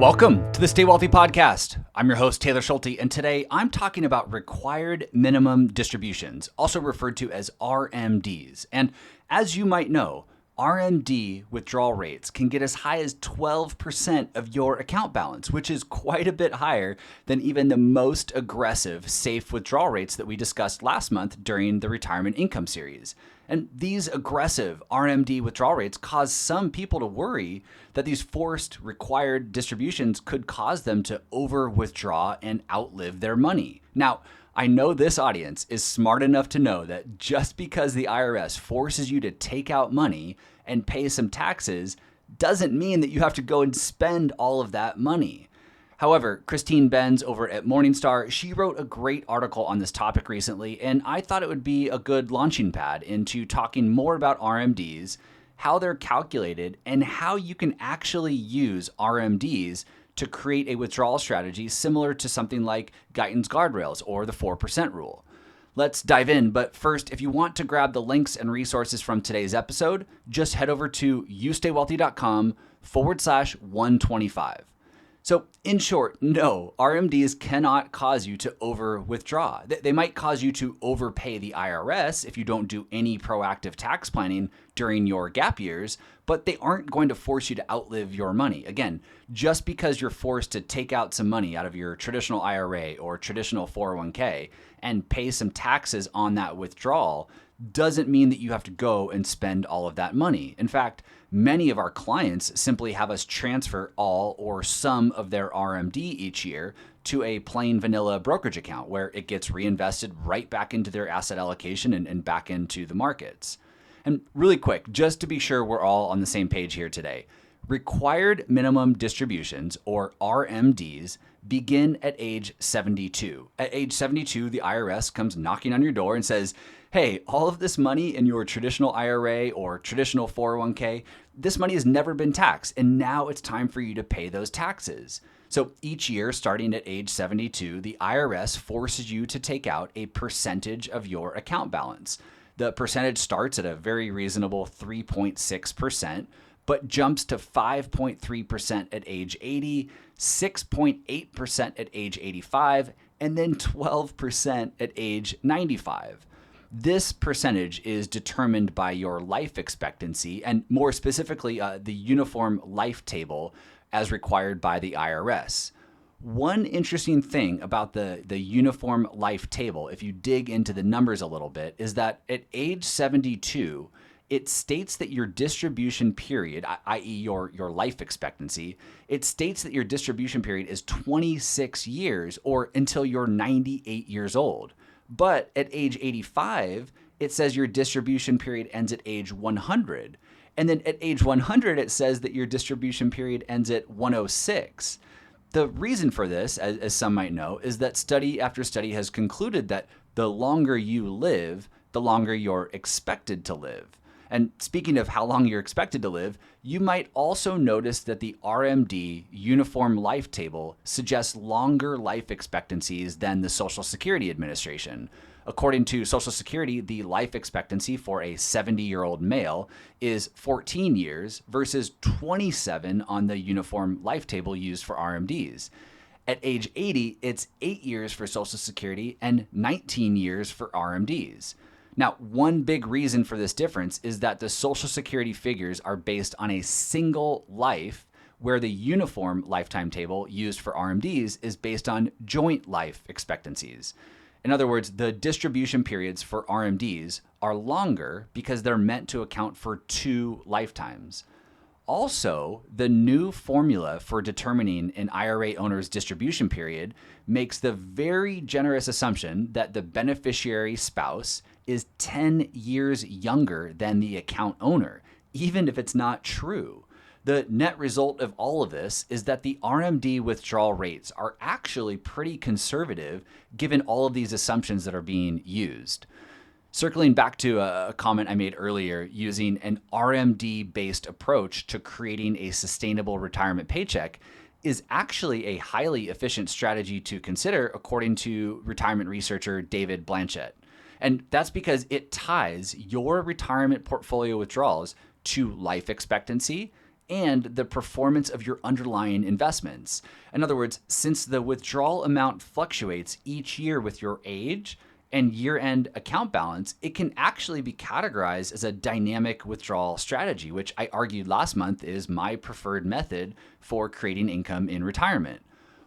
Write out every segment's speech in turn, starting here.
Welcome to the Stay Wealthy Podcast. I'm your host, Taylor Schulte, and today I'm talking about required minimum distributions, also referred to as RMDs. And as you might know, RMD withdrawal rates can get as high as 12% of your account balance, which is quite a bit higher than even the most aggressive safe withdrawal rates that we discussed last month during the Retirement Income series. And these aggressive RMD withdrawal rates cause some people to worry that these forced required distributions could cause them to over-withdraw and outlive their money. Now, I know this audience is smart enough to know that just because the IRS forces you to take out money and pay some taxes doesn't mean that you have to go and spend all of that money. However, Christine Benz over at Morningstar, she wrote a great article on this topic recently, and I thought it would be a good launching pad into talking more about RMDs, how they're calculated, and how you can actually use RMDs to create a withdrawal strategy similar to something like Guyton's Guardrails or the 4% rule. Let's dive in, but first, if you want to grab the links and resources from today's episode, just head over to youstaywealthy.com/125. So in short, no, RMDs cannot cause you to over-withdraw. They might cause you to overpay the IRS if you don't do any proactive tax planning during your gap years, but they aren't going to force you to outlive your money. Again, just because you're forced to take out some money out of your traditional IRA or traditional 401k and pay some taxes on that withdrawal doesn't mean that you have to go and spend all of that money. In fact, many of our clients simply have us transfer all or some of their RMD each year to a plain vanilla brokerage account where it gets reinvested right back into their asset allocation and back into the markets. And really quick, just to be sure we're all on the same page here today, required minimum distributions, or RMDs, begin at age 72. At age 72, the IRS comes knocking on your door and says, hey, all of this money in your traditional IRA or traditional 401k, this money has never been taxed, and now it's time for you to pay those taxes. So each year, starting at age 72, the IRS forces you to take out a percentage of your account balance. The percentage starts at a very reasonable 3.6%, but jumps to 5.3% at age 80, 6.8% at age 85, and then 12% at age 95. This percentage is determined by your life expectancy, and more specifically, the Uniform Life Table as required by the IRS. One interesting thing about the Uniform Life Table, if you dig into the numbers a little bit, is that at age 72, it states that your distribution period, i.e. your life expectancy, it states that your distribution period is 26 years or until you're 98 years old. But at age 85, it says your distribution period ends at age 100. And then at age 100, it says that your distribution period ends at 106. The reason for this, as some might know, is that study after study has concluded that the longer you live, the longer you're expected to live. And speaking of how long you're expected to live, you might also notice that the RMD Uniform Life Table suggests longer life expectancies than the Social Security Administration. According to Social Security, the life expectancy for a 70-year-old male is 14 years versus 27 on the Uniform Life Table used for RMDs. At age 80, it's 8 years for Social Security and 19 years for RMDs. Now, one big reason for this difference is that the Social Security figures are based on a single life, where the Uniform Lifetime Table used for RMDs is based on joint life expectancies. In other words, the distribution periods for RMDs are longer because they're meant to account for 2 lifetimes. Also, the new formula for determining an IRA owner's distribution period makes the very generous assumption that the beneficiary spouse is 10 years younger than the account owner, even if it's not true. The net result of all of this is that the RMD withdrawal rates are actually pretty conservative given all of these assumptions that are being used. Circling back to a comment I made earlier, using an RMD-based approach to creating a sustainable retirement paycheck is actually a highly efficient strategy to consider, according to retirement researcher David Blanchett. And that's because it ties your retirement portfolio withdrawals to life expectancy and the performance of your underlying investments. In other words, since the withdrawal amount fluctuates each year with your age and year-end account balance, it can actually be categorized as a dynamic withdrawal strategy, which I argued last month is my preferred method for creating income in retirement.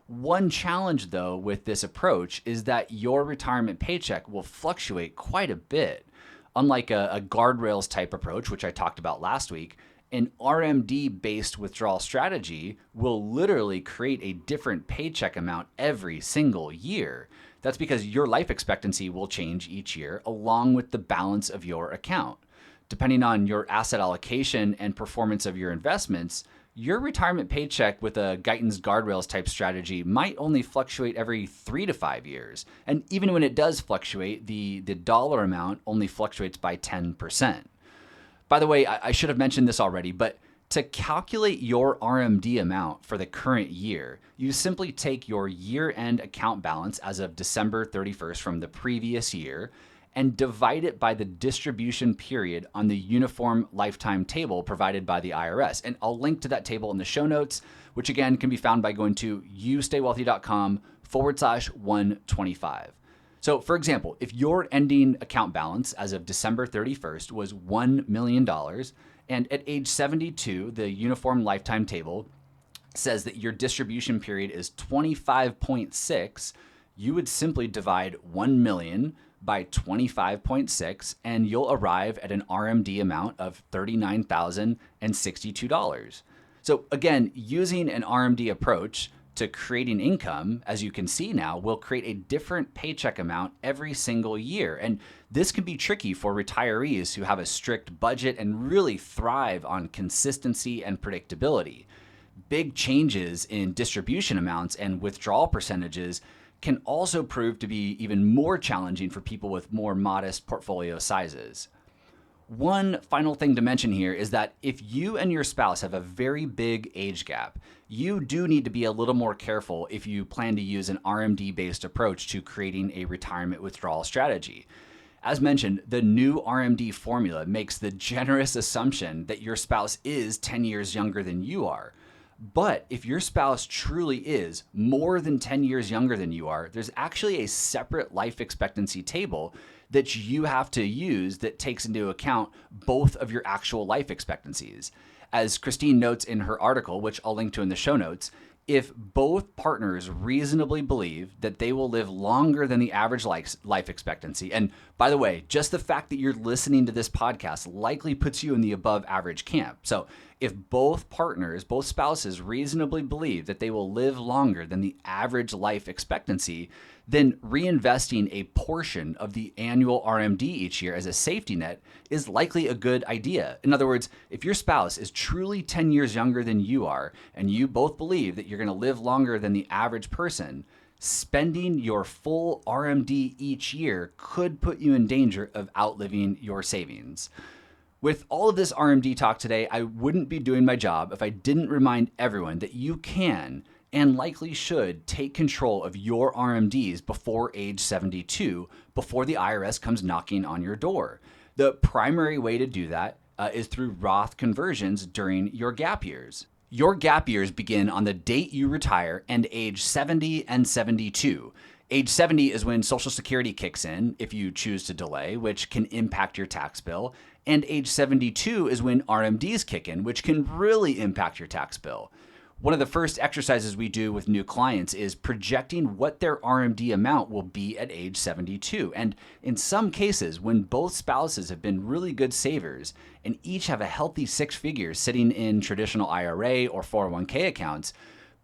One challenge, though, with this approach is that your retirement paycheck will fluctuate quite a bit. Unlike a guardrails type approach, which I talked about last week, an RMD-based withdrawal strategy will literally create a different paycheck amount every single year. That's because your life expectancy will change each year along with the balance of your account. Depending on your asset allocation and performance of your investments, your retirement paycheck with a Guyton's guardrails type strategy might only fluctuate every 3 to 5 years. And even when it does fluctuate, the dollar amount only fluctuates by 10%. By the way, I should have mentioned this already, but to calculate your RMD amount for the current year, you simply take your year-end account balance as of December 31st from the previous year and divide it by the distribution period on the Uniform Lifetime Table provided by the IRS. And I'll link to that table in the show notes, which again can be found by going to youstaywealthy.com/125. So for example, if your ending account balance as of December 31st was $1 million, and at age 72, the Uniform Lifetime Table says that your distribution period is 25.6, you would simply divide 1 million by 25.6, and you'll arrive at an RMD amount of $39,062. So again, using an RMD approach to creating income, as you can see now, will create a different paycheck amount every single year. And this can be tricky for retirees who have a strict budget and really thrive on consistency and predictability. Big changes in distribution amounts and withdrawal percentages can also prove to be even more challenging for people with more modest portfolio sizes. One final thing to mention here is that if you and your spouse have a very big age gap, you do need to be a little more careful if you plan to use an RMD-based approach to creating a retirement withdrawal strategy. As mentioned, the new RMD formula makes the generous assumption that your spouse is 10 years younger than you are. But if your spouse truly is more than 10 years younger than you are, there's actually a separate life expectancy table that you have to use that takes into account both of your actual life expectancies. As Christine notes in her article, which I'll link to in the show notes, if both partners reasonably believe that they will live longer than the average life expectancy, and by the way, just the fact that you're listening to this podcast likely puts you in the above average camp. So if both partners, both spouses reasonably believe that they will live longer than the average life expectancy, then reinvesting a portion of the annual RMD each year as a safety net is likely a good idea. In other words, if your spouse is truly 10 years younger than you are, and you both believe that you're going to live longer than the average person, spending your full RMD each year could put you in danger of outliving your savings. With all of this RMD talk today, I wouldn't be doing my job if I didn't remind everyone that you can and likely should take control of your RMDs before age 72, before the IRS comes knocking on your door. The primary way to do that is through Roth conversions during your gap years. Your gap years begin on the date you retire and age 70 and 72. Age 70 is when Social Security kicks in if you choose to delay, which can impact your tax bill. And age 72 is when RMDs kick in, which can really impact your tax bill. One of the first exercises we do with new clients is projecting what their RMD amount will be at age 72. And in some cases, when both spouses have been really good savers and each have a healthy 6 figures sitting in traditional IRA or 401k accounts,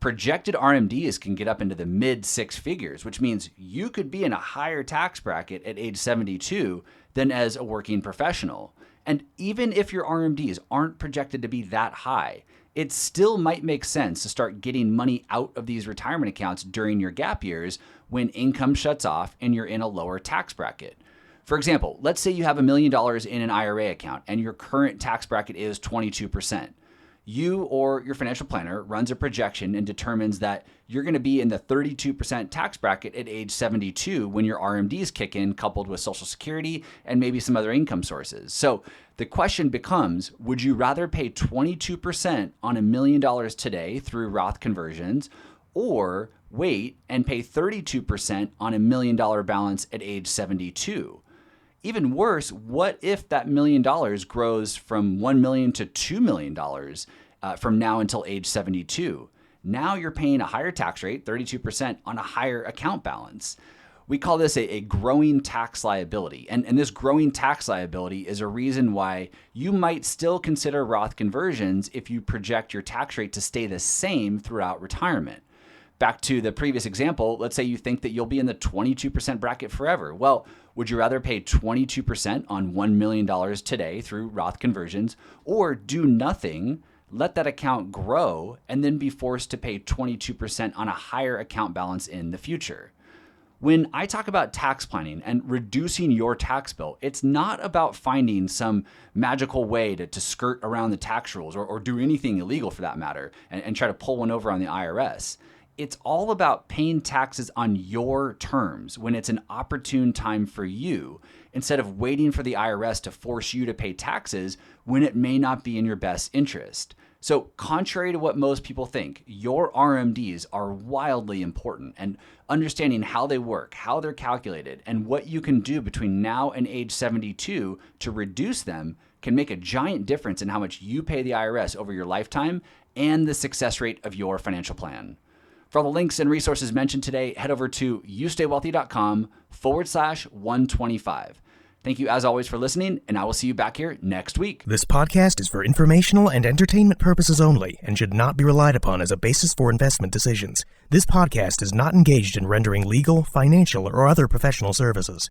projected RMDs can get up into the mid 6 figures, which means you could be in a higher tax bracket at age 72 than as a working professional. And even if your RMDs aren't projected to be that high, it still might make sense to start getting money out of these retirement accounts during your gap years when income shuts off and you're in a lower tax bracket. For example, let's say you have $1 million in an IRA account and your current tax bracket is 22%. You or your financial planner runs a projection and determines that you're going to be in the 32% tax bracket at age 72 when your RMDs kick in, coupled with Social Security and maybe some other income sources. So the question becomes, would you rather pay 22% on $1 million today through Roth conversions, or wait and pay 32% on $1 million balance at age 72? Even worse, what if that $1 million grows from $1 million to $2 million from now until age 72? Now you're paying a higher tax rate, 32%, on a higher account balance. We call this a growing tax liability. And this growing tax liability is a reason why you might still consider Roth conversions if you project your tax rate to stay the same throughout retirement. Back to the previous example, let's say you think that you'll be in the 22% bracket forever. Well, would you rather pay 22% on $1 million today through Roth conversions, or do nothing, let that account grow, and then be forced to pay 22% on a higher account balance in the future? When I talk about tax planning and reducing your tax bill, it's not about finding some magical way to skirt around the tax rules or do anything illegal for that matter and try to pull one over on the IRS. It's all about paying taxes on your terms when it's an opportune time for you, instead of waiting for the IRS to force you to pay taxes when it may not be in your best interest. So contrary to what most people think, your RMDs are wildly important, and understanding how they work, how they're calculated, and what you can do between now and age 72 to reduce them can make a giant difference in how much you pay the IRS over your lifetime and the success rate of your financial plan. For all the links and resources mentioned today, head over to youstaywealthy.com/125. Thank you as always for listening, and I will see you back here next week. This podcast is for informational and entertainment purposes only and should not be relied upon as a basis for investment decisions. This podcast is not engaged in rendering legal, financial, or other professional services.